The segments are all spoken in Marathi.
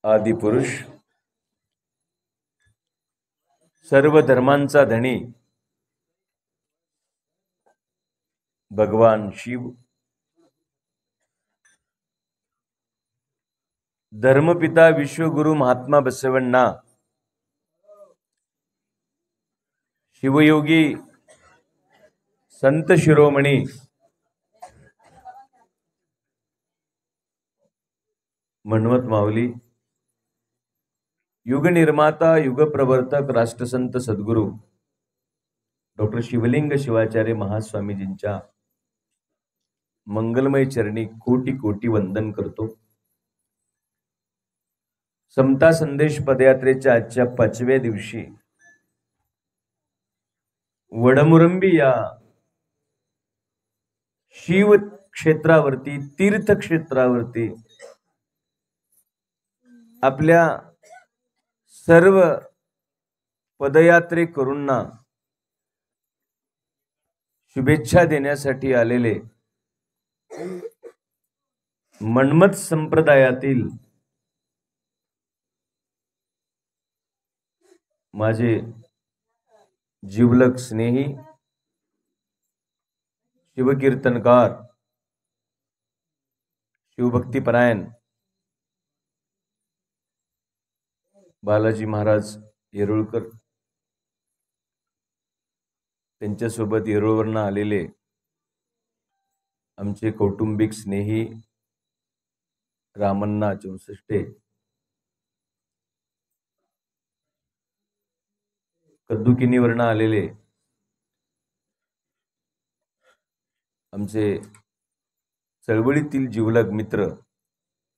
आदिपुरुष, सर्व धर्मांचा धनी भगवान शिव, धर्मपिता विश्वगुरु महात्मा बसवण्णा, शिवयोगी संत शिरोमणी मन्वत माऊली, युग निर्माता युग प्रवर्तक राष्ट्रसंत सद्गुरु डॉक्टर शिवलिंग शिवाचार्य महास्वामीजींच्या मंगलमय चरणी कोटी कोटी वंदन करतो। समता संदेश पदयात्रेच्या आजच्या 5व्या दिवशी वडमुरंबी या शिव क्षेत्रावरती, तीर्थक्षेत्रावरती आपल्या सर्व पदयात्रेकरूंना शुभेच्छा देण्यासाठी आलेले मन्मथ संप्रदायातील माझे जिवलग स्नेही शिवकीर्तनकार, शिवभक्तिपरायण बालाजी महाराज येरुळकर, त्यांच्यासोबत येरुळवरनं आलेले आमचे कौटुंबिक स्नेही रामण्णा चौसष्टे, कद्दुकिनीवरनं आलेले आमचे चळवळीतील जिवलग मित्र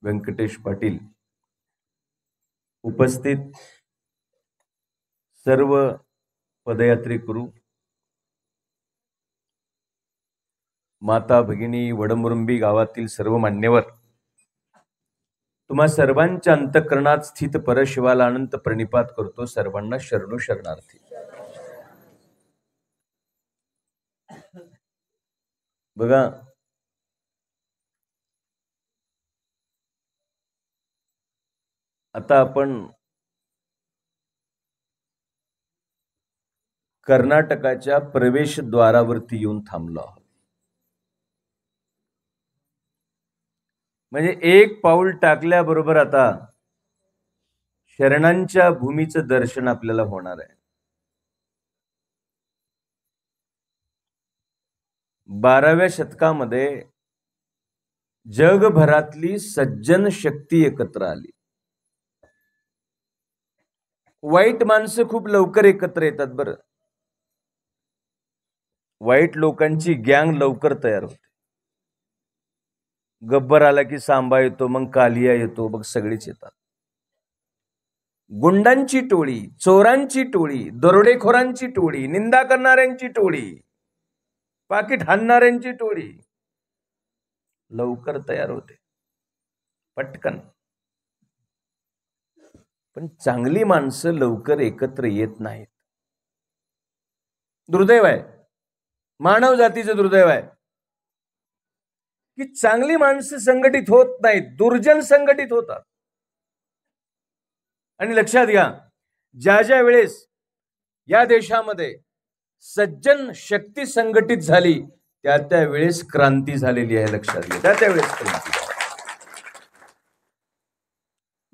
व्यंकटेश पाटील, उपस्थित सर्व पदयात्रेकरू, माता भगिनी, वडमुरंबी गावातील सर्व मान्यवर, तुम्हा सर्वांच्या अंतःकरणात स्थित परशिवाला अनंत प्रणिपात करतो। सर्वांना शरणो शरणार्थी। बघा, आता आपण कर्नाटकाच्या प्रवेशद्वारावरती येऊन थांबलो आहोत। म्हणजे एक पाऊल टाकल्याबरोबर आता शरणांच्या भूमीचं दर्शन आपल्याला होणार आहे। 12व्या शतकामध्ये जगभरातली सज्जन शक्ती एकत्र आली। वाईट माणसं खूप लवकर एकत्र येतात बरं, वाईट लोकांची गँग लवकर तयार होते। गब्बर आला की सांबा येतो, मग कालिया येतो, मग सगळीच येतात। गुंडांची टोळी, चोरांची टोळी, दरोडेखोरांची टोळी, निंदा करणाऱ्यांची टोळी, पाकिट हाणणाऱ्यांची टोळी लवकर तयार होते, पटकन। पण चांगली माणसं लवकर एकत्र येत नाहीत। दुर्दैव आहे, मानव जातीचं दुर्दैव आहे की चांगली माणसं संघटित होत नाहीत, दुर्जन संघटित होतात। आणि लक्षात घ्या, ज्या ज्या वेळेस या देशामध्ये सज्जन शक्ती संघटित झाली त्या त्या वेळेस क्रांती झालेली आहे। लक्षात घ्या, त्या त्या वेळेस क्रांती।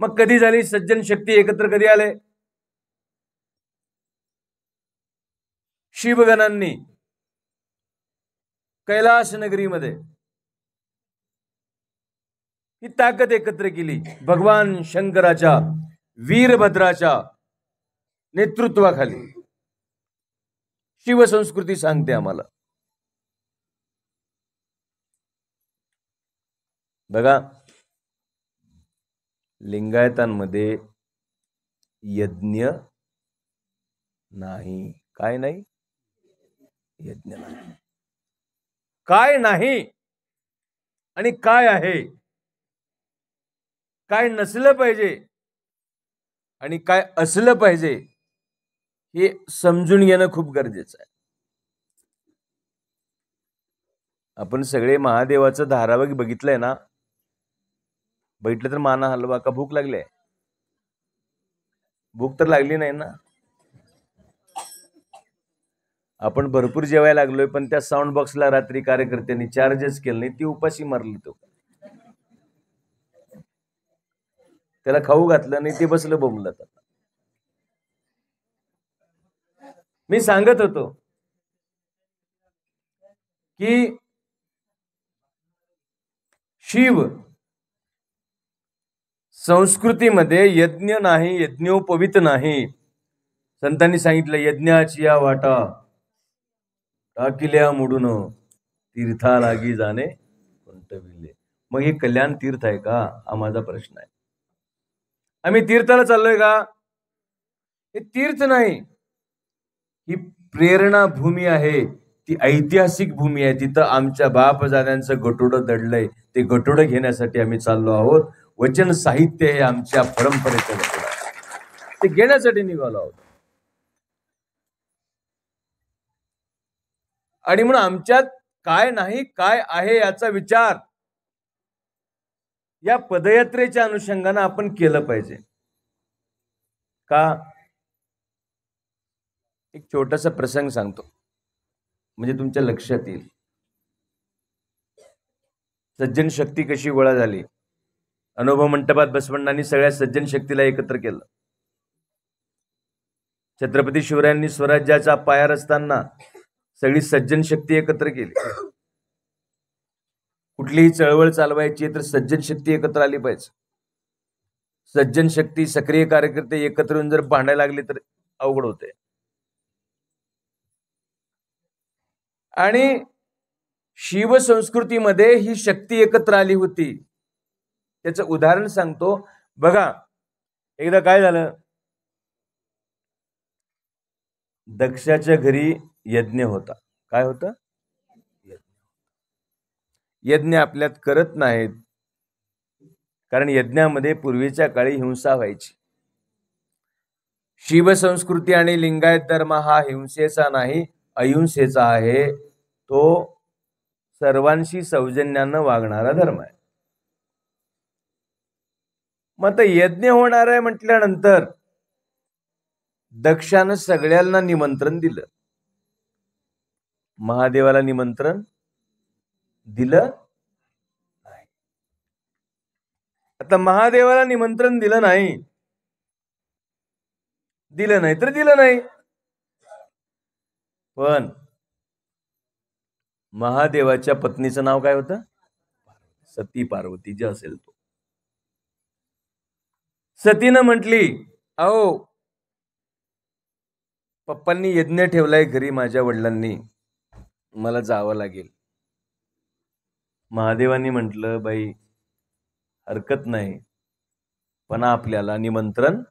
मग कधी झाली सज्जन शक्ती एकत्र, कधी आले? शिवगणांनी कैलास नगरीमध्ये ही ताकद एकत्र केली। भगवान शंकराच्या, वीरभद्राच्या नेतृत्वाखाली शिवसंस्कृती सांगते आम्हाला। बघा, लिंगायतांमध्ये यज्ञ नाही। काय नाही? यज्ञ नाही। काय नाही आणि काय आहे, काय नसलं पाहिजे आणि काय असलं पाहिजे हे समजून घेणं खूप गरजेचं आहे। आपण सगळे महादेवाचं धारावाहिक बघितलंय ना? बघितलं तर माना हलवा का भूक लागले? भूक तर लागली नाही ना. आपण भरपूर जेवायला लागलोय, पण त्या साऊंड बॉक्सला रात्री कार्यकर्त्यांनी चार्जच केलं नाही, ती उपाशी मारली. तो त्याला खाऊ घातलं नाही, ते बसलं बोंबलत. मी सांगत होतो की शिव संस्कृतीमध्ये यज्ञ नाही, यज्ञोपवीत नाही. संतांनी सांगितलं यज्ञाची या वाटा टाकिल्या मोडून तीर्था लागी जाणे कोणतविले. मग हे कल्याण तीर्थ आहे का, हा माझा प्रश्न आहे. आम्ही तीर्थाला चाललोय का? हे तीर्थ नाही, ही प्रेरणा भूमी आहे. ती ऐतिहासिक भूमी आहे. तिथं आमच्या बापजाद्यांचं गटोडं दडलंय. ते गटोडं घेण्यासाठी आम्ही चाललो आहोत. वचन साहित्य हे आमच्या परंपरेचं गटोडं आहे, ते घेण्यासाठी निघालो आहोत. आणि म्हणून आमच्यात काय नाही काय आहे याचा विचार या पदयात्रेच्या अनुषंगाने आपण केलं पाहिजे का. एक छोटासा प्रसंग सांगतो, म्हणजे तुमच्या लक्षात येईल. सज्जन शक्ती कशी गोळा झाली. अनुभव मंडपात बसवण्णांनी सगळ्या सज्जन शक्तीला एकत्र केलं. छत्रपती शिवरायांनी स्वराज्याचा पाया रचताना सगळी सज्जन शक्ती एकत्र केली. कुठलीही चळवळ चालवायची तर सज्जन शक्ती एकत्र आली पाहिजे. सज्जन शक्ती सक्रिय कार्यकर्ते एकत्र येऊन जर भांडायला लागले तर अवघड होते. आणि शिवसंस्कृतीमध्ये ही शक्ती एकत्र आली होती. त्याचं उदाहरण सांगतो बघा. एकदा काय झालं, दक्षाच्या घरी यज्ञ होता. काय होता? यज्ञ आपल्यात करत नाहीत, कारण यज्ञामध्ये पूर्वीच्या काळी हिंसा व्हायची. शिवसंस्कृती आणि लिंगायत धर्म हा हिंसेचा नाही, अहिंसेचा आहे. तो सर्वांशी सौजन्यानं वागणारा धर्म आहे. मग आता यज्ञ होणार आहे म्हटल्यानंतर दक्षानं सगळ्यांना निमंत्रण दिलं. महादेवाला निमंत्रण दिलं नाही. आता महादेवाला निमंत्रण दिलं नाही तर दिलं नाही. पण महादेवाच्या पत्नीचं नाव काय होतं? सती पार्वती जे असेल तो. सतीनं म्हटली, अहो पप्पांनी यज्ञ ठेवलाय घरी माझ्या वडिलांनी, मला जावं लागेल. महादेवांनी म्हटलं, बाई हरकत नाही, पण आपल्याला निमंत्रण,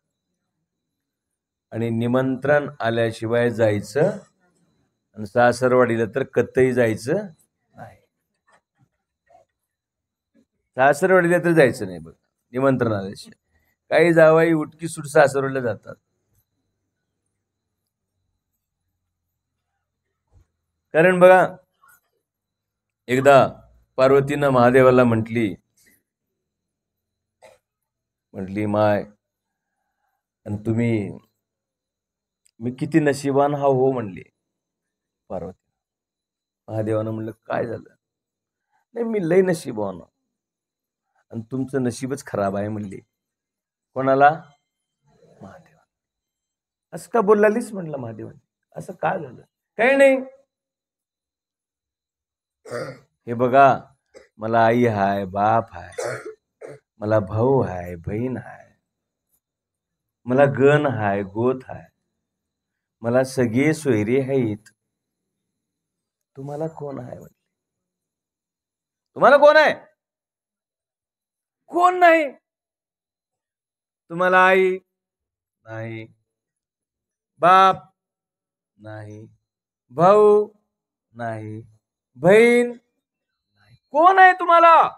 आणि निमंत्रण आल्याशिवाय जायचं, आणि सासरवाडीला तर कतई जायचं नाही. सासरवाडीला तर जायचं नाही बघ निमंत्रण आल्याशिवाय. काही जावाई उटकी सुट सासरवाडीला जातात. कारण बघा, एकदा पार्वतीनं महादेवाला म्हटली माय, आणि तुम्ही, मी किती नशिबान हा हो म्हणली पार्वती. महादेवानं म्हणलं काय झालं? नाही मी लय नशिबान, आणि तुमचं नशीबच खराब आहे म्हणली. कोणाला? महादेवा. असं का बोललालीस म्हणलं महादेवाने. असं काय झालं? काही नाही, हे बघा मला आई हाय, बाप हाय, मला भाऊ हाय, बहीण हाय, मला गण हाय, गोत हाय, मला सगळे सोयरे आहेत. तुम्हाला कोण आहे म्हटले? तुम्हाला कोण आहे? कोण नाही. तुम्हाला आई नाही, बाप नाही, भाऊ नाही, बहीण नाही, कोण आहे तुम्हाला?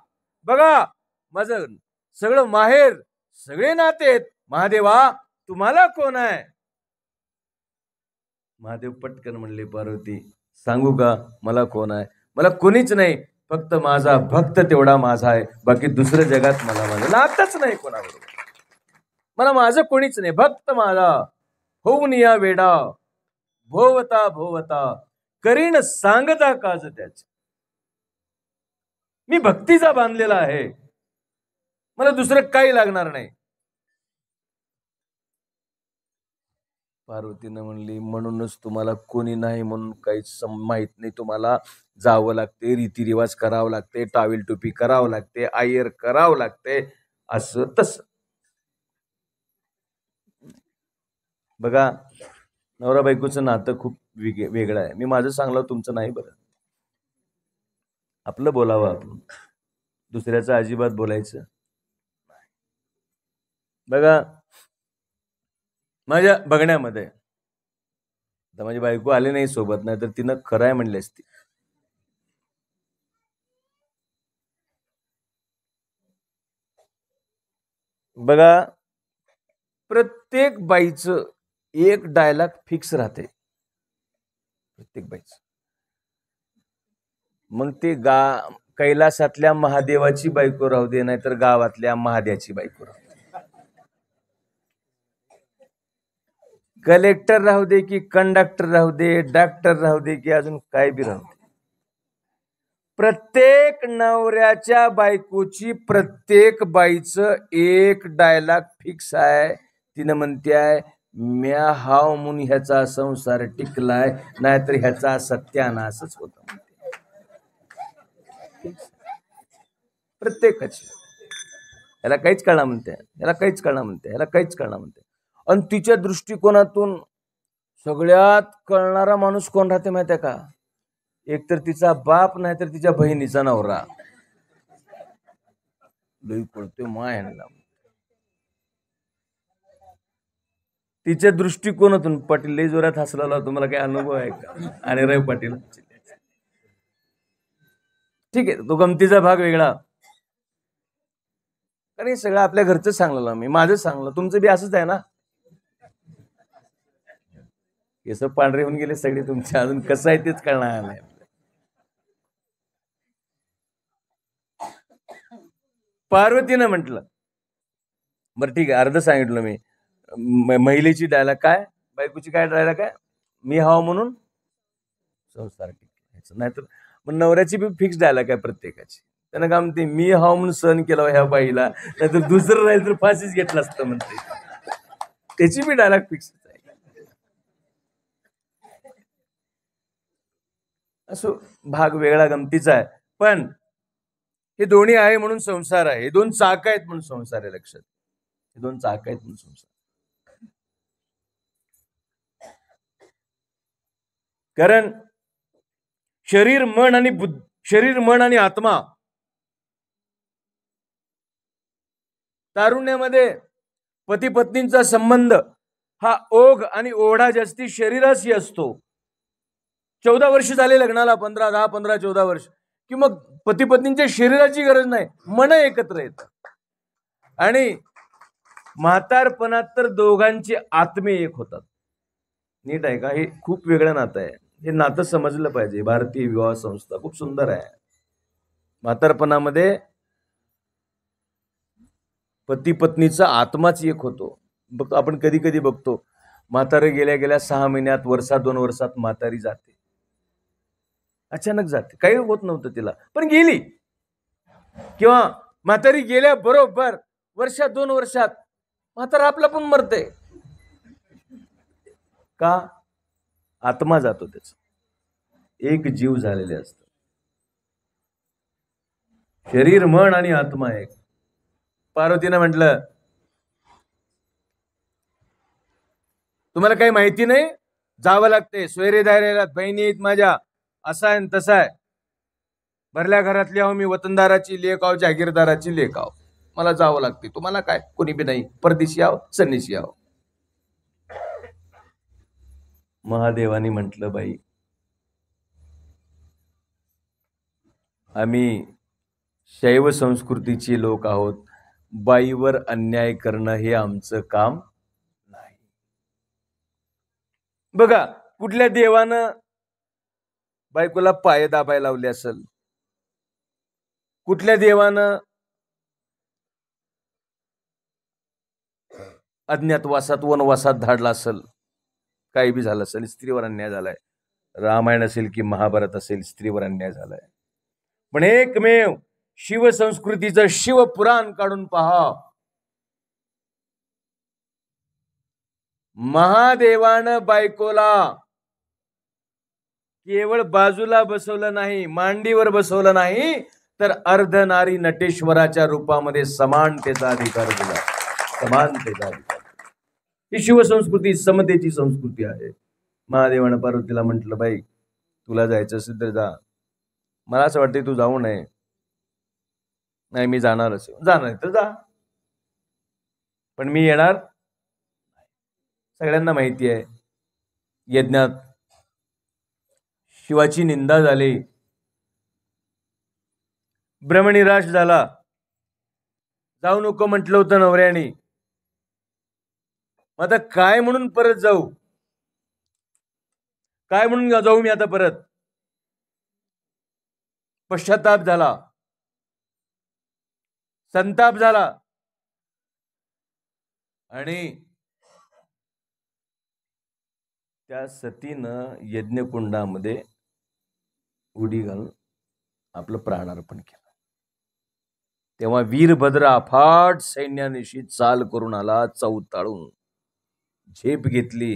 बघा माझं सगळं माहेर, सगळे नाते आहेत. महादेवा तुम्हाला कोण आहे? महादेव पटकन म्हणले, पार्वती सांगू का मला कोण आहे? मला कोणीच नाही, फक्त माझा भक्त तेवढा माझा आहे, बाकी दुसऱ्या जगात मला माझं नातच नाही कोणाबरोबर. मला माझं कोणीच नाही, भक्त माझा होऊन या वेडा, भोवता भोवता करीन सांगता काज त्याचे. मी भक्तीचा बांधलेला आहे, मला दुसरं काही लागणार नाही. पार्वतीनं म्हणली, म्हणूनच तुम्हाला कोणी नाही म्हणून काहीच माहित नाही. तुम्हाला जावं लागते, रीतिरिवाज करावं लागते, टावेल टोपी करावं लागते, आयर करावं लागते, असं तसं. बघा, नवरा बायकोचं नातं खूप वेगळं आहे. मी माझं सांगलं, तुमचं नाही. बरं, आपलं बोलावं, आपण दुसऱ्याचं अजिबात बोलायचं. बघा, माझ्या बघण्यामध्ये आता माझी बायको आली नाही सोबत, नाही तर तिनं खरं आहे म्हणली असती. बघा, प्रत्येक बाईचं एक डायलॉग फिक्स राहते, प्रत्येक बाईचं. मग ते कैलासातल्या महादेवाची बायको राहू दे, नाहीतर गावातल्या महाद्याची बायको राहू दे, कलेक्टर राहू दे की कंडक्टर राहू दे, डॉक्टर राहू दे की अजून काय बी राहू दे, प्रत्येक नवऱ्याच्या बायकोची प्रत्येक बाईचं एक डायलॉग फिक्स आहे. तिनं म्हणते आहे, म्या हाव म्हणून ह्याचा संसार टिकलाय, नाहीतर ह्याचा सत्यानाशच होता. प्रत्येकाची. ह्याला काहीच कळणार म्हणते, ह्याला काहीच कळणार म्हणते, ह्याला काहीच कळणार म्हणते. आणि तिच्या दृष्टिकोनातून सगळ्यात कळणारा माणूस कोण राहते माहिती आहे का? एकतर तिचा बाप, नाही तर तिच्या बहिणीचा नवरा. लई कळतोय मायांना. तिच्या दृष्टिकोनातून. पाटील लई जोरात हसला, तुम्हाला काही अनुभव आहे का? आणि रवी पाटील, ठीक आहे, तो गमतीचा भाग वेगळा. कारण हे सगळं आपल्या घरचं सांगलं, मी माझं सांगलं, तुमचं बी असंच आहे ना. केस पांढरे होऊन गेले सगळे तुमचे, अजून कसं आहे तेच कळणार नाही. पार्वतीनं म्हटलं, बरं ठीक आहे, अर्ध सांगितलं मी. महिलेची डायलॉग काय, बायकोची काय डायलॉग काय, मी हाव म्हणून संसार टिकायचं, नाहीतर मग नवऱ्याची बी फिक्स डायलॉग आहे प्रत्येकाची. त्यानं काय म्हणते, मी हाव म्हणून सहन केलं ह्या बाईला, नाहीतर दुसरं राहील तर फाशीच घेतलं असतं म्हणते. त्याची बी डायलॉग फिक्स आहे. असो, भाग वेगळा गमतीचा आहे, पण हे दोन्ही आहे म्हणून संसार आहे. हे दोन चाक आहेत म्हणून संसार आहे. लक्षात, हे दोन चाक आहेत म्हणून संसार. कारण शरीर मन आणि आत्मा, तारुण्यामध्ये पती पत्नींचा संबंध हा ओघ आणि ओढा जास्ती शरीराशी असतो. 14 वर्ष झाले लग्नाला, 10-15-14 वर्ष, की मग पती पत्नींच्या शरीराची गरज नाही, मन एकत्र येत. आणि म्हातारपणात तर दोघांचे आत्मे एक होतात. नीट आहे का? हे खूप वेगळं नातं आहे. हे नातं समजलं पाहिजे. भारतीय विवाह संस्था खूप सुंदर आहे. म्हातारपणामध्ये पती पत्नीचा आत्माच एक होतो. आपण कधी कधी बघतो, म्हातारे गेल्या गेल्या 6 महिन्यात, वर्षात, 2 वर्षात म्हातारी जाते, अचानक जाते, काही होत नव्हतं तिला, पण गेली. किंवा म्हातारी गेल्या बरोबर वर्षात, 2 वर्षात म्हातारा आपला पण मरते. का? आत्मा जातो, त्याच एक जीव झालेले असत. शरीर, मन आणि आत्मा एक. पार्वतीनं म्हटलं, तुम्हाला काही माहिती नाही, जावं लागते, सोयरे दायऱ्याला बहिणी आहेत माझ्या, असा आहे तसा आहे, भरल्या घरातली आहो मी, वतनदाराची लेक आहो, जागीरदाराची लेक आहो, मला जावं लागते. तुम्हाला काय, कोणी बी नाही, परदेशी आहो, सन्नीशी आहो. महादेवानी म्हटलं, बाई, आम्ही शैव संस्कृतीचे लोक आहोत, बाईवर अन्याय करणं हे आमचं काम नाही. बघा, कुठल्या देवानं बायकोला पाय दाबायला लावले असेल, कुठल्या देवानं अज्ञातवासात वनवासात धाडला असेल, काही बी झालं असेल, स्त्रीवर अन्याय झालाय. रामायण असेल की महाभारत असेल, स्त्रीवर अन्याय झालाय. पण एकमेव शिवसंस्कृतीचं शिवपुराण काढून पहा. महादेवानं बायकोला केवळ बाजूला बसवलं नाही, मांडीवर बसवलं नाही, तर अर्धनारी नटेश्वराच्या रूपामध्ये समानतेचा अधिकार दिला. समानतेचा अधिकार. ही शिवसंस्कृती समतेची संस्कृती आहे. महादेवानं पार्वतीला म्हटलं, बाई तुला जायचं असेल तर जा, मला असं वाटतं तू जाऊ नये. नाही मी जाणारच, जाणार तर जा, पण मी येणार. सगळ्यांना माहिती आहे यज्ञात शिवाची निंदा झाली, ब्रह्मनिराश झाला, जाऊ नको म्हटलं होतं नवऱ्याने. आता काय म्हणून परत जाऊ, काय म्हणून जाऊ मी आता परत. पश्चाताप झाला, संताप झाला, आणि त्या सतीनं यज्ञकुंडामध्ये उडी घालून आपलं प्राणार्पण केलं. तेव्हा वीरभद्र अफाट सैन्यानिशी चाल करून आला, चौताळून झेप घेतली.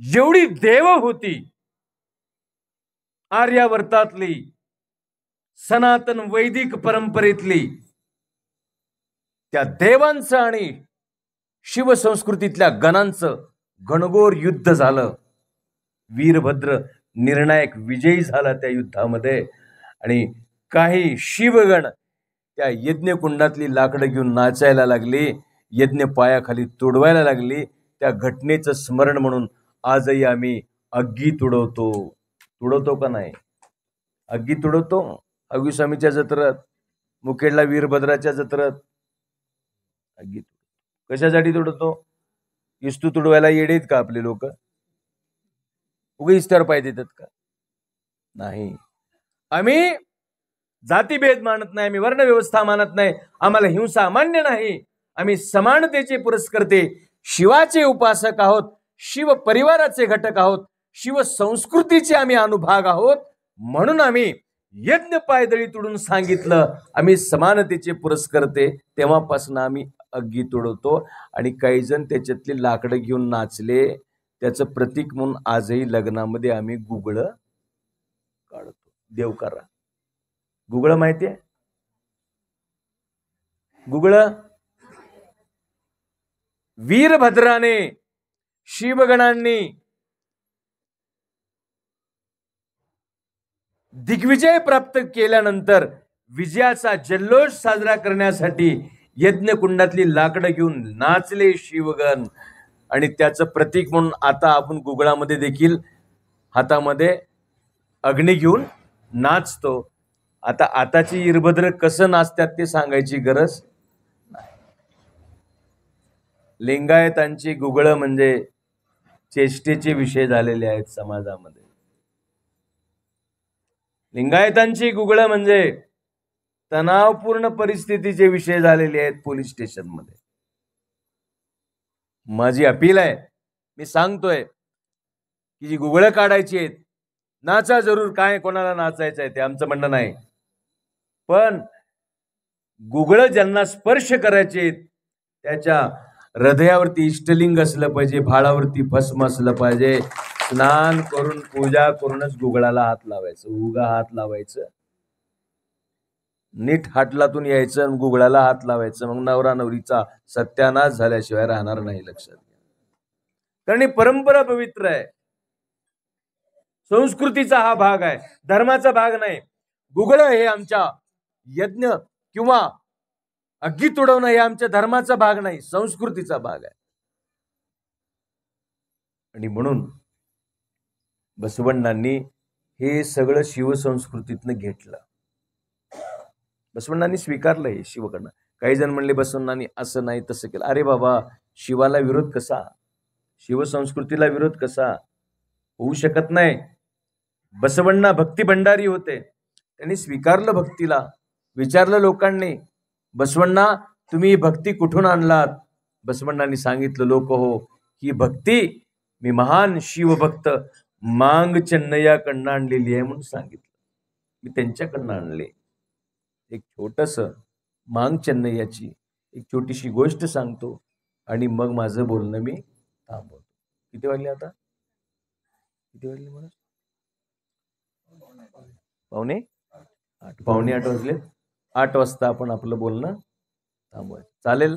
जेवढी देव होती आर्यावर्तातली, सनातन वैदिक परंपरेतली, त्या देवांचं आणि शिवसंस्कृतीतल्या गणांचं घनघोर युद्ध झालं. वीरभद्र निर्णायक विजयी झाला त्या युद्धामध्ये. आणि काही शिवगण त्या यज्ञकुंडातली लाकडं घेऊन नाचायला लागली, यज्ञ पायाखाली तुडवायला लागली. त्या घटनेचं स्मरण म्हणून आजही आम्ही अग्गी तुडवतो. तुडवतो का नाही? अग्गी तुडवतो. अग्गिस्वामीच्या जत्रेत, मुखेडला वीरभद्राच्या जत्रेत अग्गी. कशासाठी तुडवतो? इस्तू तुडवायला येडेत का आपले लोक? उगे इस्त्यावर पाय देतात का? नाही. आम्ही जातीभेद मानत नाही, आम्ही वर्णव्यवस्था मानत नाही, आम्हाला हिंसा मान्य नाही. आम्ही समानतेचे पुरस्कर्ते, शिवाचे उपासक आहोत, शिव परिवाराचे घटक आहोत, शिव संस्कृतीचे आम्ही अनुभाग आहोत. म्हणून आम्ही यज्ञ पायदळी तुडून सांगितलं आम्ही समानतेचे पुरस्कर्ते. तेव्हापासून आम्ही अग्गी तुडवतो. आणि काही जण त्याच्यातली लाकडं घेऊन नाचले, त्याचं प्रतीक म्हणून आजही लग्नामध्ये आम्ही गुगळं काढतो. देवकारा गुगळं माहिती आहे? गुगळं वीरभद्राने, शिवगणांनी दिग्विजय प्राप्त केल्यानंतर विजयाचा जल्लोष साजरा करण्यासाठी यज्ञकुंडातली लाकडं घेऊन नाचले शिवगण. आणि त्याचं प्रतीक म्हणून आता आपण गुगळामध्ये देखील हातामध्ये अग्नी घेऊन नाचतो. आताची वीरभद्र कसं नाचतात ते सांगायची गरज नाही. लिंगायतांची गुगळं म्हणजे चेष्टेचे विषय झालेले आहेत समाजामध्ये. लिंगायतांची गुगळं म्हणजे तणावपूर्ण परिस्थितीचे विषय झालेले आहेत पोलीस स्टेशनमध्ये. माझी अपील आहे, मी सांगतोय की जी गुगळं काढायची आहेत, नाचा जरूर, काय कोणाला नाचायचं आहे ते आमचं म्हणणं नाही, पण गुगळं ज्यांना स्पर्श करायचे त्याच्या हृदयावरती इष्टलिंग असलं पाहिजे, भाळावरती भस्म असलं पाहिजे. स्नान करून पूजा करूनच गुगळाला हात लावायचं. उगा हात लावायचं, नीट हाटलातून यायचं आणि गुगळाला हात लावायचं, मग नवरा नवरीचा सत्यानाश झाल्याशिवाय राहणार नाही. लक्षात घ्या. कारण ही परंपरा पवित्र आहे, संस्कृतीचा हा भाग आहे, धर्माचा भाग नाही. गुगळं हे आमच्या यज्ञ किंवा अग्गी तुडवणं हे आमच्या धर्माचा भाग नाही, संस्कृतीचा भाग आहे. आणि म्हणून बसवण्णांनी हे सगळं शिवसंस्कृतीतनं घेतलं. बसवण्णांनी स्वीकारलं हे शिवकडनं. काही जण म्हणले बसवण्णांनी असं नाही तसं केलं. अरे बाबा, शिवाला विरोध कसा, शिवसंस्कृतीला विरोध कसा होऊ शकत नाही. बसवण्णा भक्ती भंडारी होते, त्यांनी स्वीकारलं भक्तीला. विचारलं लोकांनी, बसवण्णा तुम्ही भक्ती कुठून आणलात? बसवण्णांनी सांगितलं, लोक हो, ही भक्ती मी महान शिवभक्त मांग चेन्नैयाकडनं आणलेली आहे म्हणून सांगितलं. मी त्यांच्याकडनं आणले. एक छोटस मांग चेन्नैयाची एक छोटीशी गोष्ट सांगतो आणि मग माझं बोलणं मी थांबवतो. किती वाजले आता? किती वाजले मला? 7:45. 7:45 वाजले. 8 वाजता आपण आपलं बोलणं थांबवायचं. चालेल?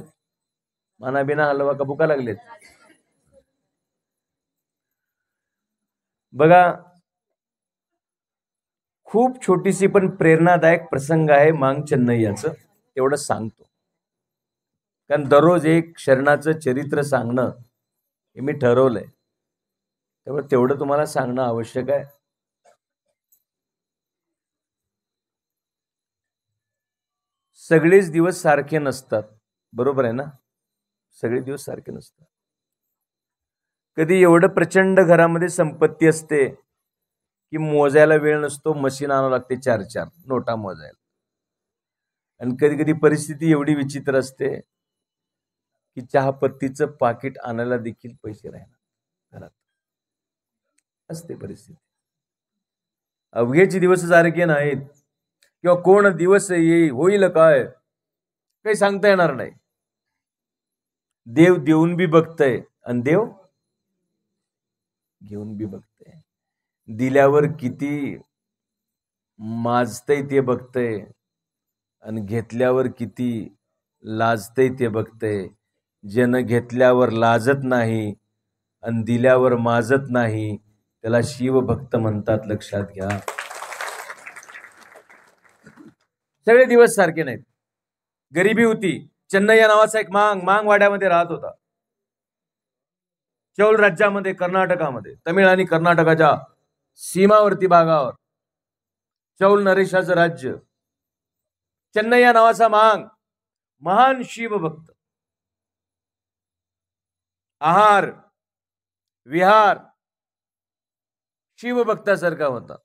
माना बिना हलवा का भुका लागलेत? बघा, खूप छोटीशी पण प्रेरणादायक प्रसंग आहे मांग चेन्नैयाचं, तेवढं सांगतो. कारण दररोज एक शरणाचं चरित्र सांगणं हे मी ठरवलंय, त्यामुळे तेवढं तुम्हाला सांगणं आवश्यक आहे. सगळेच दिवस सारखे नसतात, बरोबर आहे ना? सगळे दिवस सारखे नसतात. कधी एवढं प्रचंड घरामध्ये संपत्ती असते की मोजायला वेळ नसतो, मशीन आणावं लागते 4-4 नोटा मोजायला. आणि कधी कधी परिस्थिती एवढी विचित्र असते की चहापत्तीचं पाकिट आणायला देखील पैसे राहणार घरात, असते परिस्थिती. अवघेचे दिवस सारखे नाहीत, किंवा कोण दिवस होईल काय काही सांगता येणार नाही. देव देऊन बी बघतय आणि देव घेऊन बी बघतय. दिल्यावर किती माजतय ते बघतय आणि घेतल्यावर किती लाजतय ते बघतय. ज्यानं घेतल्यावर लाजत नाही आणि दिल्यावर माजत नाही त्याला शिवभक्त म्हणतात, लक्षात घ्या. सगळे दिवस सारखे नाहीत. गरिबी होती. चेन्नैया नावाचा एक मांग वाड्यामध्ये राहत होता. चौल राज्यामध्ये, कर्नाटकामध्ये, तमिळ आणि कर्नाटकाच्या सीमावर्ती भागावर चौल नरेशाचं राज्य. चेन्नैया नावाचा मांग महान शिवभक्त. आहार विहार शिवभक्तासारखा होता,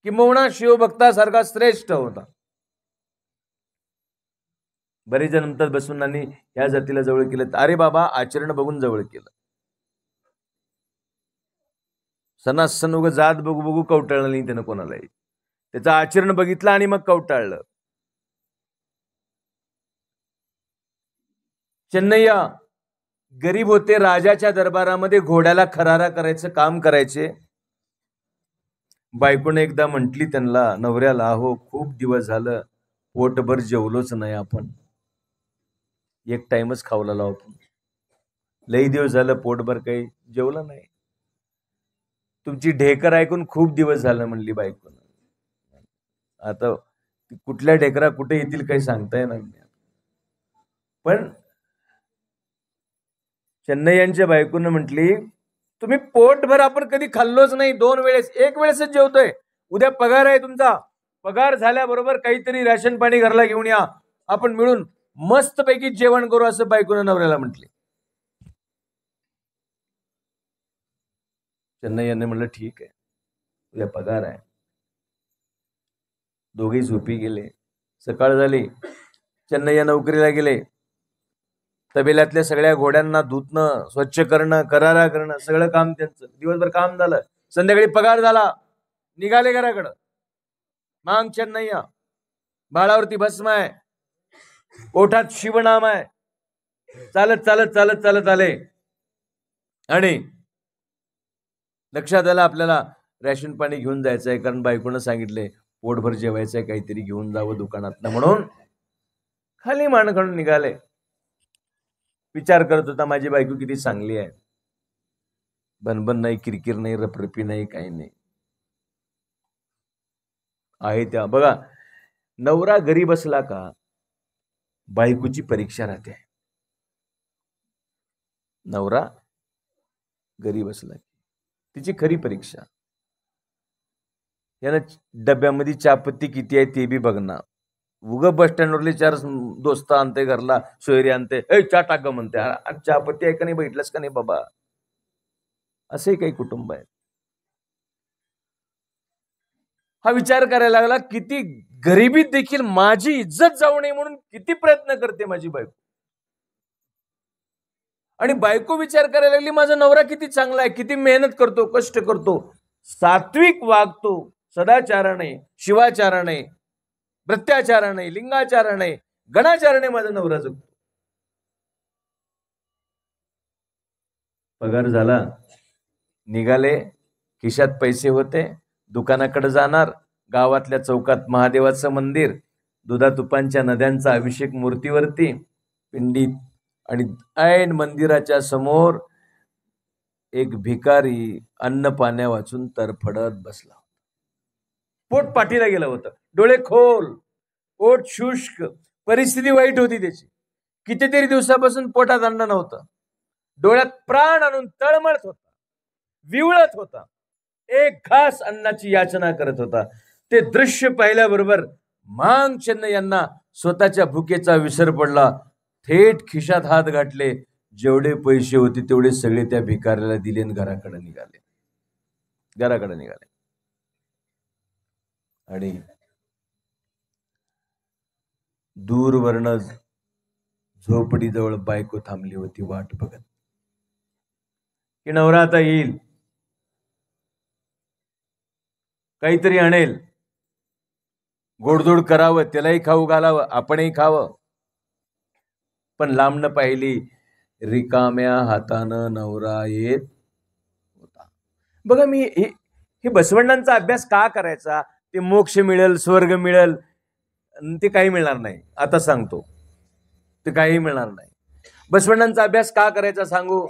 किंबहुना शिवभक्तासारखा श्रेष्ठ होता. बरेच जण म्हणतात बसवण्णांनी या जातीला जवळ केलं. अरे बाबा, आचरण बघून जवळ केलं. सणासण उग जात बघू बघू कवटाळलं नाही त्यानं कोणालाही. त्याचं आचरण बघितलं आणि मग कवटाळलं. चेन्नैया गरीब होते. राजाच्या दरबारामध्ये घोड्याला खरारा करायचं काम करायचे. बायकोने एकदा म्हटली त्यांना, नवऱ्याला, हो खूप दिवस झालं पोटभर जेवलोच नाही आपण, एक टाइमच खावला लाव आपण, लई दिवस झालं पोटभर काही जेवलं नाही. तुमची ढेकर ऐकून खूप दिवस झालं म्हणली बायकोनं. आता कुठल्या ढेकरा कुठे येतील काही सांगता येणार नाही. पण चेन्नैयांच्या बायकोनं म्हटली, तुम्ही पोटभर आपण कधी खाल्लोच नाही, 2 वेळेस, 1 वेळेसच जेवतोय. उद्या पगार आहे तुमचा, पगार झाल्याबरोबर काहीतरी राशन पाणी घरला घेऊन या, आपण मिळून मस्तपैकी जेवण करू, असं बायकोनं नवऱ्याला म्हटले. चेन्नैयांनी म्हणलं ठीक आहे, उद्या पगार आहे. दोघे झोपी गेले. सकाळ झाली. चेन्नैया नोकरीला गेले. तबेल्यातल्या सगळ्या घोड्यांना धुतणं, स्वच्छ करणं, करारा करणं, सगळं काम त्यांचं. दिवसभर काम झालं. संध्याकाळी पगार झाला. निघाले घराकडं. मांग चेन्नैया, बाळावरती भस्म आहे, ओठात शिवनाम आहे. चालत चालत चालत चालत आले आणि लक्षात आलं आपल्याला रॅशन पाणी घेऊन जायचं आहे, कारण बायकोनं सांगितले पोटभर जेवायचं आहे, काहीतरी घेऊन जावं दुकानात. म्हणून खाली मान काढून निघाले. विचार करत होता, माझी बायको किती चांगली आहे, बनबन नाही, किरकिर नाही, रपरपी नाही, काही नाही आहे. त्या बघा, नवरा गरीब असला का बायकोची परीक्षा राहते. नवरा गरीब असला तिची खरी परीक्षा. यानं डब्यामध्ये चहापत्ती किती आहे ते बी बघणार. उग बस स्टँडवरले 4 दोस्त आणते घरला, सोयरी आणते, चहा टाक म्हणते, चहापत्ती आहे का नाही बघितलंस का नाही बाबा. असे काही कुटुंब आहेत. हा विचार करायला लागला, किती गरिबीत देखील माझी इज्जत जाऊ नये म्हणून किती प्रयत्न करते माझी बायको. आणि बायको विचार करायला लागली, माझा नवरा किती चांगला आहे, किती मेहनत करतो, कष्ट करतो, सात्विक वागतो, सदाचाराने, शिवाचाराने, प्रत्याचाराने, लिंगाचाराने, गणाचाराने माझा नवरा जगतो. पगार झाला, निघाले, खिशात पैसे होते, दुकानाकडे जाणार, गावातल्या चौकात महादेवाचं मंदिर, दुधा तुपांच्या नद्यांचा अभिषेक मूर्तीवरती, पिंडीत, आणि ऐन मंदिराच्या समोर एक भिकारी अन्न पाण्या वाचून तरफडत बसला. पोट पाठीला गेलं होतं, डोळे खोल, पोट शुष्क, परिस्थिती वाईट होती त्याची. कितीतरी दिवसापासून पोटात अन्न नव्हतं, डोळ्यात प्राण आणून तळमळत होता, विवळत होता, एक घास अन्नाची याचना करत होता. ते दृश्य पाहिल्याबरोबर मांग चेन्नई यांना स्वतःच्या भुकेचा विसर पडला. थेट खिशात हात घातले, जेवढे पैसे होते तेवढे सगळे त्या भिकाऱ्याला दिले आणि घराकडे निघाले. आणि दूरवरनं झोपडीजवळ बायको थांबली होती वाट बघत, की नवरा आता येईल, काहीतरी आणेल, गोडधोड करावं, त्यालाही खाऊ घालावं, आपणही खावं. पण लांबनं पाहिली, रिकाम्या हातानं नवरा येत होता. बघा, मी हे बसवण्णांचा अभ्यास का करायचा? ते मोक्ष मिळेल, स्वर्ग मिळेल, ते काही मिळणार नाही. आता सांगतो, ते काही मिळणार नाही. बसवण्णांचा अभ्यास का करायचा सांगू?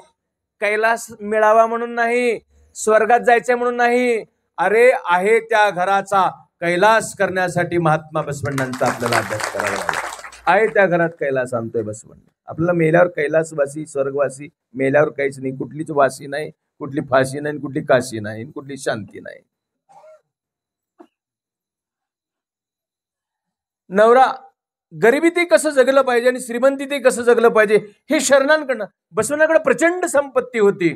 कैलास मिळावा म्हणून नाही, स्वर्गात जायचं म्हणून नाही. अरे, आहे त्या घराचा कैलास करण्यासाठी महात्मा बसवण्णांचा आपल्याला अभ्यास करावा लागला. आहे त्या घरात कैलास आणतोय बसवण्ण. आपल्याला मेल्यावर कैलासवासी, स्वर्गवासी, मेल्यावर काहीच नाही, कुठलीच वासी नाही, कुठली फाशी नाही, कुठली काशी नाही, कुठली शांती नाही. नवरा गरिबीतही कसं जगलं पाहिजे आणि श्रीमंतीतही कसं जगलं पाहिजे हे शरणांकडनं. बसवण्याकडे प्रचंड संपत्ती होती,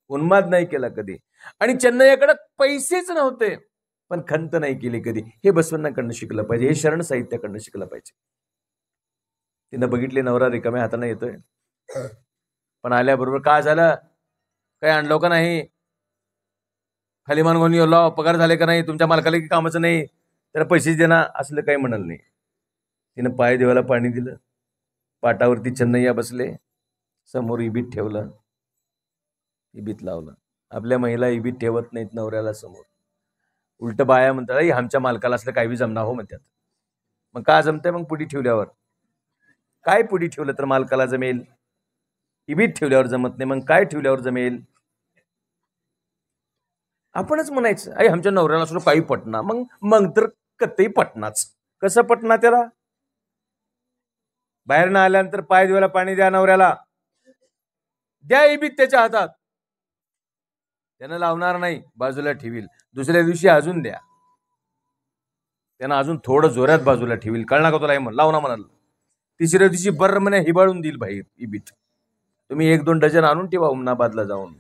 उन्माद नाही केला कधी, आणि चेन्नईकडे पैसेच नव्हते, पण खंत नाही केली कधी. हे बसवण्णाकडनं शिकलं पाहिजे, हे शरण साहित्याकडनं शिकलं पाहिजे. तिनं बघितले, नवरा रिकाम्या हातानं येतोय, पण आल्याबरोबर का झालं, काही आणलो का नाही, खाली मान घेऊन येलो, पगार झाले का नाही, तुमच्या मालकाला की कामाचं नाही, त्याला पैसेच देणार, असलं काही म्हणाल नाही. तिनं पाय देवाला पाणी दिलं, पाटावरती चेन्नैया बसले, समोर इबीत ठेवलं, इबीत लावलं. आपल्या महिला इबीत ठेवत नाहीत नवऱ्याला समोर, उलट बाया म्हणतात, आमच्या मालकाला असलं काही बी जमना हो म्हणतात. मग का जमतंय? मग पुढी ठेवल्यावर काय, पुढी ठेवलं तर मालकाला जमेल, इबीत ठेवल्यावर जमत नाही, मग काय ठेवल्यावर जमेल? आपणच म्हणायचं, आमच्या नवऱ्याला असलं काही पटना, मग तर कतही पटनाच. कसं पटना त्याला? बाहेर ना आल्यानंतर पाय देवाला पाणी द्या, नवऱ्याला द्या इबीत त्याच्या हातात, त्यानं लावणार नाही, बाजूला ठेवील. दुसऱ्या दिवशी अजून द्या, त्यानं अजून थोडं जोरात बाजूला ठेवील, कळणार का तुला? लाव ना म्हणाल. तिसऱ्या दिवशी बर्र म्हणे हिबाळून देईल बाहेर इबीत. तुम्ही 1-2 डझन आणून ठेवा उमनाबादला जाऊन,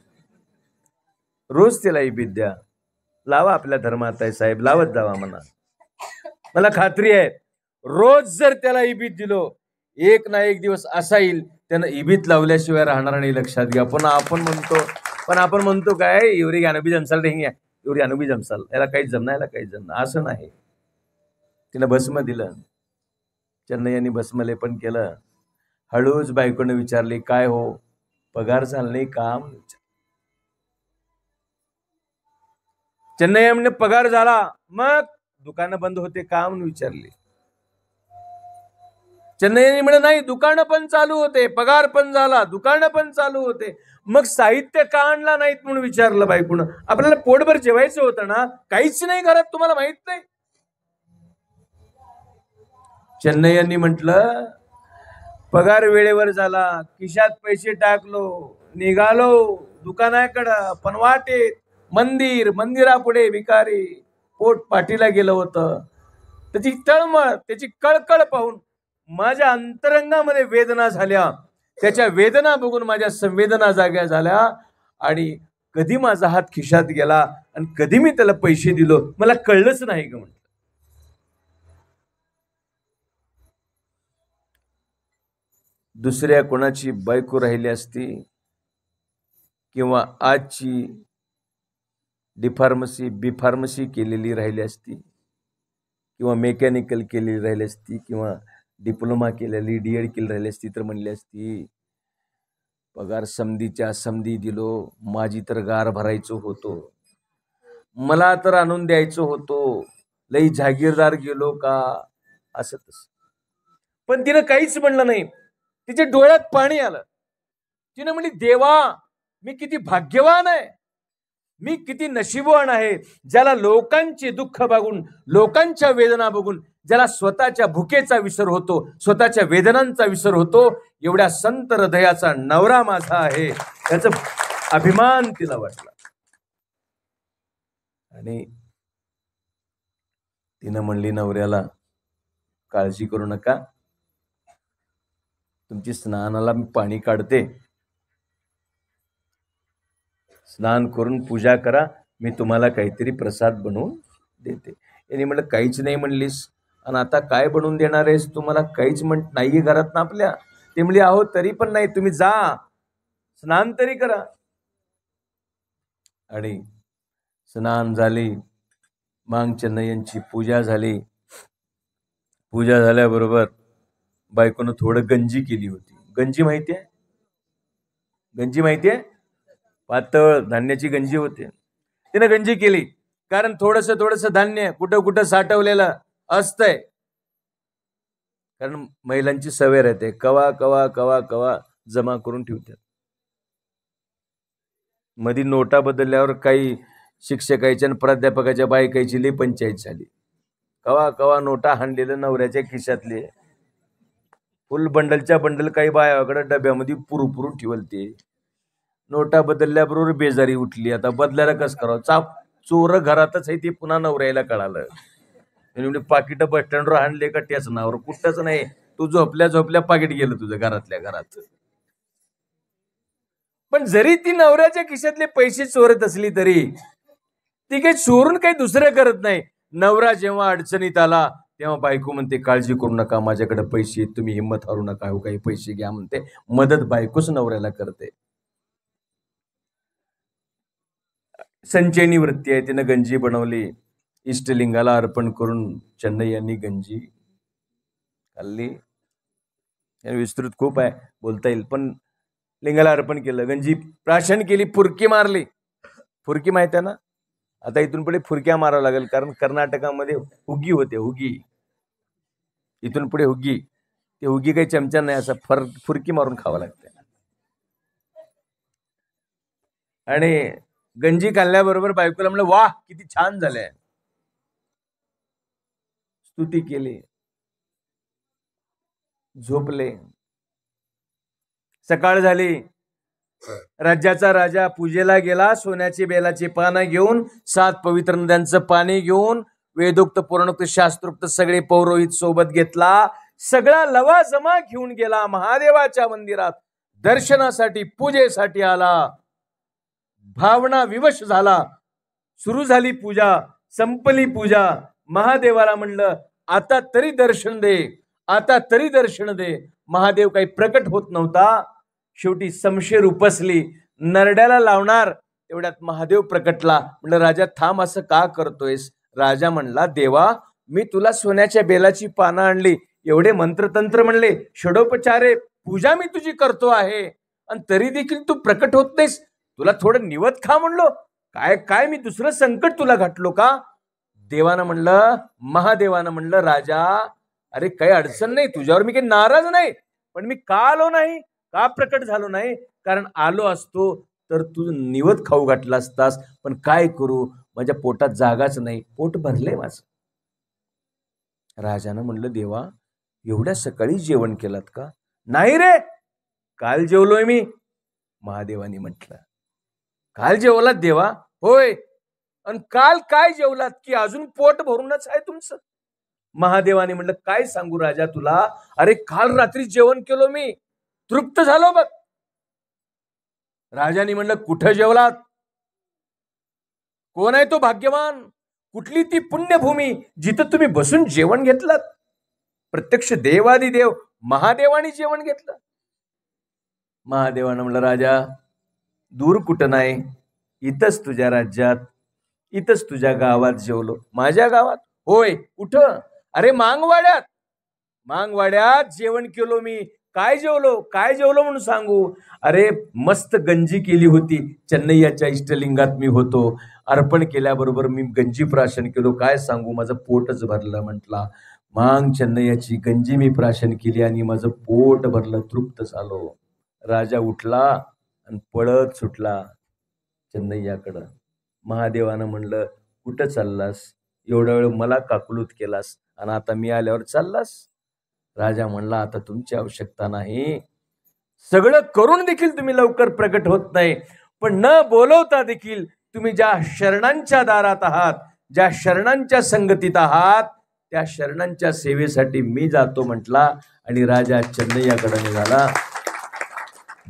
रोज त्याला इबीत द्या. लावा, आपल्या धर्मात आहे साहेब, लावत जावा म्हणा. मला खात्री आहे, रोज जर त्याला इबीत दिलो, एक ना एक दिवस असा येईल त्यानं इबीत लावल्याशिवाय राहणार नाही. लक्षात घ्या. पण आपण म्हणतो काय, एवढी अनुभवी जमसाल रे, एवढी अनुभवी जमसाल, याला काहीच जमणार, याला काहीच जमणार, असं नाही. तिनं भस्म दिलं, चेन्नई यांनी भस्म लेपन केलं. हळूच बायकोने विचारली, काय हो, पगार झाला नाही, काम? चेन्नई यांनी पगार झाला, मग दुकानं बंद होते, काम विचारले. चेन्नई म्हणे, नाही, दुकानं पण चालू होते, पगार पण झाला, दुकानं पण चालू होते, मग साहित्य का आणला नाहीत म्हणून विचारलं बायकोनं. आपल्याला पोटभर जेवायचं होतं ना, काहीच नाही घरात, तुम्हाला माहित नाही? चेन्नई यांनी म्हटलं, पगार वेळेवर झाला, खिशात पैसे टाकलो, निघालो दुकानाकडं, पण वाटेत मंदिरापुढे भिकारी पोट पाठीला गेलं होतं. त्याची तळमळ, त्याची कळकळ पाहून माझ्या अंतरंगामध्ये वेदना झाल्या. त्याच्या वेदना बघून माझ्या संवेदना जाग्या झाल्या, आणि कधी माझा हात खिशात गेला आणि कधी मी त्याला पैसे दिलो मला कळलंच नाही ग. म्हटलं, दुसऱ्या कोणाची बायको राहिली असती किंवा आजची डिफार्मसी बिफार्मसी केलेली राहिली असती किंवा मेकॅनिकल केलेली राहिली असती किंवा डिप्लोमा केलेली DED केली राहिली असती तर म्हणली असती पगार समधीच्या समधी दिलो, माझी तर गार भरायचो होतो, मला तर आणून द्यायचो होतो, लई जागीरदार गेलो का, असं तसं. पण तिनं काहीच म्हणलं नाही. तिच्या डोळ्यात पाणी आलं. तिनं म्हणली देवा मी किती भाग्यवान आहे, मी किती नशीबवान आहे, ज्याला लोकांचे दुःख बघून लोकांच्या वेदना बघून ज्याला स्वतःच्या भुकेचा विसर होतो, स्वतःच्या वेदनांचा विसर होतो, एवढ्या संत हृदयाचा नवरा माझा आहे, त्याचा अभिमान तिला वाटला. आणि तिनं म्हणली नवऱ्याला काळजी करू नका, तुमची स्नानाला मी पाणी काढते, स्नान करून पूजा करा, मी तुम्हाला काहीतरी प्रसाद बनवून देते. यांनी म्हणलं काहीच नाही म्हणलीस आणि आता काय बनवून देणार आहेस, तुम्हाला काहीच नाहीये घरात ना आपल्या. ते म्हणली अहो तरी पण नाही, तुम्ही जा स्नान तरी करा. आणि स्नान झाली, मांगचनयनची पूजा झाली. पूजा झाल्याबरोबर बायकोनं थोडं गंजी केली होती. गंजी माहितीये? गंजी माहितीये? पातळ धान्याची गंजी होते. तिने गंजी केली कारण थोडस धान्य कुठं कुठं साठवलेलं असतंय. कारण महिलांची सवय राहते, कवा कवा कवा कवा जमा करून ठेवतात. मध्ये नोटा बदलल्यावर काही शिक्षकाच्या आणि प्राध्यापकाच्या बायकाची लई पंचायत झाली. कवा कवा नोटा हाणलेलं नवऱ्याच्या खिशातले, फुल बंडलच्या बंडल काही बायाकडे डब्यामध्ये पुरू ठेवलते. नोटा बदलल्याबरोबर बेजारी उठली. आता बदलायला कसं करावं, चोर घरातच आहे ते पुन्हा नवऱ्याला कळालं. पाकिट बस स्टँडवर हाणले का त्याच नावर, कुठंच नाही, तू झोपल्या पाकिट गेलं तुझं घरातल्या घरात. पण जरी ती नवऱ्याच्या खिशातले पैसे चोरत असली तरी ती काही चोरून काही दुसरं करत नाही. नवरा जेव्हा अडचणीत आला तेव्हा बायको म्हणते काळजी करू नका, माझ्याकडे पैसे, तुम्ही हिंमत हरू नका, हो काही पैसे घ्या म्हणते. मदत बायकोच नवऱ्याला करते. संचयनी वृत्ती आहे. तिनं गंजी बनवली, इष्टलिंगाला अर्पण करून चेन्नई यांनी गंजी खाल्ली. विस्तृत खूप आहे, बोलता येईल, पण लिंगाला अर्पण केलं, गंजी प्राशन केली, फुरकी मारली. फुरकी माहित आहे ना, आता इथून पुढे फुरक्या मारावं लागेल कारण कर्नाटकामध्ये हुगी होते, हुगी. इथून पुढे हुगी, ते हुगी काही चमचा नाही, असं फुरकी मारून खावं लागते. आणि गंजी खाल्ल्याबरोबर बायकोला म्हणलं वाह किती छान झालंय, स्तुती केली, झोपले. सकाळ झाली, राज्याचा राजा पूजेला गेला, सोन्याची बेलाची पानं घेऊन, 7 पवित्र नद्यांचं पाणी घेऊन, वेदोक्त पुराणोक्त शास्त्रोक्त सगळे पौरोहित सोबत घेतला, सगळा लवाजमा घेऊन गेला महादेवाच्या मंदिरात दर्शनासाठी, पूजेसाठी आला. भावना विवश झाला. सुरू झाली पूजा, संपली पूजा. महादेवाला म्हणलं आता तरी दर्शन दे, आता तरी दर्शन दे. महादेव काही प्रकट होत नव्हता. शेवटी समशेर उपसली, नरड्याला लावणार तेवढ्यात महादेव प्रकटला. म्हणलं राजा थांब, असं का करतोयस? राजा म्हणला देवा मी तुला सोन्याच्या बेलाची पानं आणली, एवढे मंत्रतंत्र म्हणले, षडोपचारे पूजा मी तुझी करतो आहे, आणि तरी देखील तू प्रकट होत नाहीस. तुला थोडं निवत खा म्हणलो, काय मी दुसरं संकट तुला घातलो का? देवानं म्हणलं, महादेवानं म्हणलं राजा अरे काही अडचण नाही, तुझ्यावर मी काही नाराज नाही, पण मी का आलो नाही, का प्रकट झालो नाही? कारण आलो असतो तर तू निवत खाऊ घातला असतास, पण काय करू, माझ्या पोटात जागाच नाही, पोट भरलंय माझं. राजानं म्हणलं देवा एवढ्या सकाळी जेवण केलात का? नाही रे, काल जेवलोय मी. महादेवानी म्हटलं काल जेवलात देवा? होय. आणि काल काय जेवलात की अजून पोट भरूनच आहे तुमचं? महादेवाने म्हणलं काय सांगू राजा तुला, अरे काल रात्री जेवण केलो मी, तृप्त झालो बघ. राजाने म्हणलं कुठं जेवलात? कोण आहे तो भाग्यवान? कुठली ती पुण्यभूमी जिथं तुम्ही बसून जेवण घेतलात? प्रत्यक्ष देवादिदेव महादेवानी जेवण घेतलं. महादेवानं म्हणलं, राजा दूर कुठं नाही, इथंच तुझ्या राज्यात, इथंच तुझ्या गावात जेवलो. माझ्या गावात? होय. कुठं? अरे मांगवाड्यात. मांगवाड्यात जेवण केलो मी. काय जेवलो म्हणून सांगू? अरे मस्त गंजी केली होती. चेन्नैयाच्या इष्टलिंगात मी होतो. अर्पण केल्याबरोबर मी गंजी प्राशन केलो. काय सांगू, माझं पोटच भरलं. म्हटला मांग चेन्नैयाची गंजी मी प्राशन केली आणि माझं पोट भरलं, तृप्त झालो. राजा उठला आणि पळत सुटला चेन्नैयाकडं. महादेवानं म्हणलं, कुठं चाललास? एवढा वेळ मला काकुलूत केलास आणि आता मी आल्यावर चाललास? राजा म्हणला, आता तुमची आवश्यकता नाही. सगळं करून देखील तुम्ही लवकर प्रगट होत नाही, पण न बोलवता देखील तुम्ही ज्या शरणांच्या दारात आहात, ज्या शरणांच्या संगतीत आहात, त्या शरणांच्या सेवेसाठी मी जातो म्हटला आणि राजा चेन्नैयाकडे निघाला.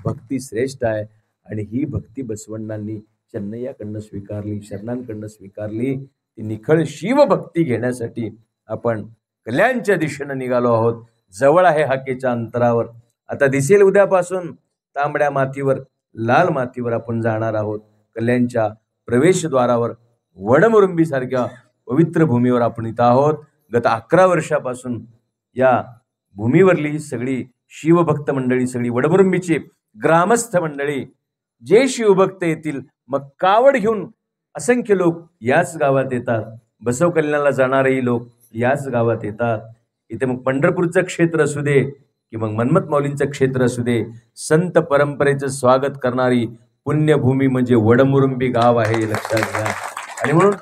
भक्ती श्रेष्ठ आहे आणि ही भक्ती बसवण्णांनी चेन्नैयाकडनं स्वीकारली, शरणांकडनं स्वीकारली. ती निखळ शिवभक्ती घेण्यासाठी आपण कल्याणच्या दिशेनं निघालो आहोत. जवळ आहे हाकेच्या अंतरावर. आता दिसेल उद्यापासून तांबड्या मातीवर, लाल मातीवर आपण जाणार आहोत. कल्याणच्या प्रवेशद्वारावर वडमुरुंबीसारख्या पवित्र भूमीवर आपण इथं आहोत. गत 11 वर्षापासून या भूमीवरली ही सगळी शिवभक्त मंडळी, सगळी वडमुरुंबीची ग्रामस्थ मंडळी, जे शिवभक्त येतील, मग कावड घेऊन असंख्य लोक याच गावात येतात. बसव कल्याणाला जाणारेही लोक याच गावात येतात. इथे मग पंढरपूरचं क्षेत्र असू दे की मग मन्मथ माऊलींचं क्षेत्र असू दे, संत परंपरेचं स्वागत करणारी पुण्यभूमी म्हणजे वडमुरुंबी गाव आहे, हे लक्षात घ्या. आणि म्हणून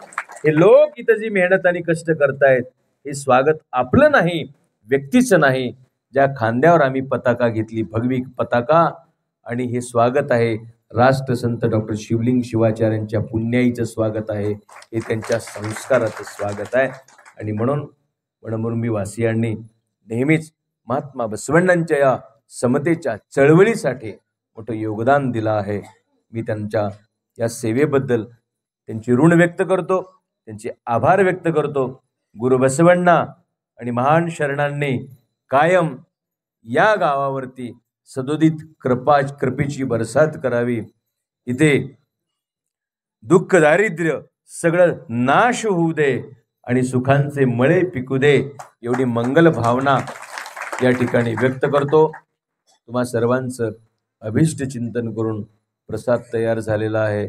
हे लोक इथं जी मेहनत आणि कष्ट करतायत, हे स्वागत आपलं नाही, व्यक्तीचं नाही. ज्या खांद्यावर आम्ही पताका घेतली, भगवी पताका, आणि हे स्वागत आहे राष्ट्रसंत डॉक्टर शिवलिंग शिवाचार्यांच्या पुण्याईचं स्वागत आहे. हे त्यांच्या संस्काराचं स्वागत आहे. आणि म्हणून वडमुरुंबी वासियांनी नेहमीच महात्मा बसवण्णांच्या या समतेच्या चळवळीसाठी मोठं योगदान दिलं आहे. मी त्यांच्या या सेवेबद्दल त्यांची ऋण व्यक्त करतो, त्यांचे आभार व्यक्त करतो. गुरु बसवण्णा आणि महान शरणांनी कायम या गावावरती सदोदित कृपेची बरसात करावी. इथे दुःख दारिद्र्य सगळं नाश होऊ दे आणि सुखांचे मळे पिकू दे, एवढी मंगल भावना या ठिकाणी व्यक्त करतो. तुम्हा सर्वांचं अभिष्ट चिंतन करून प्रसाद तयार झालेला आहे.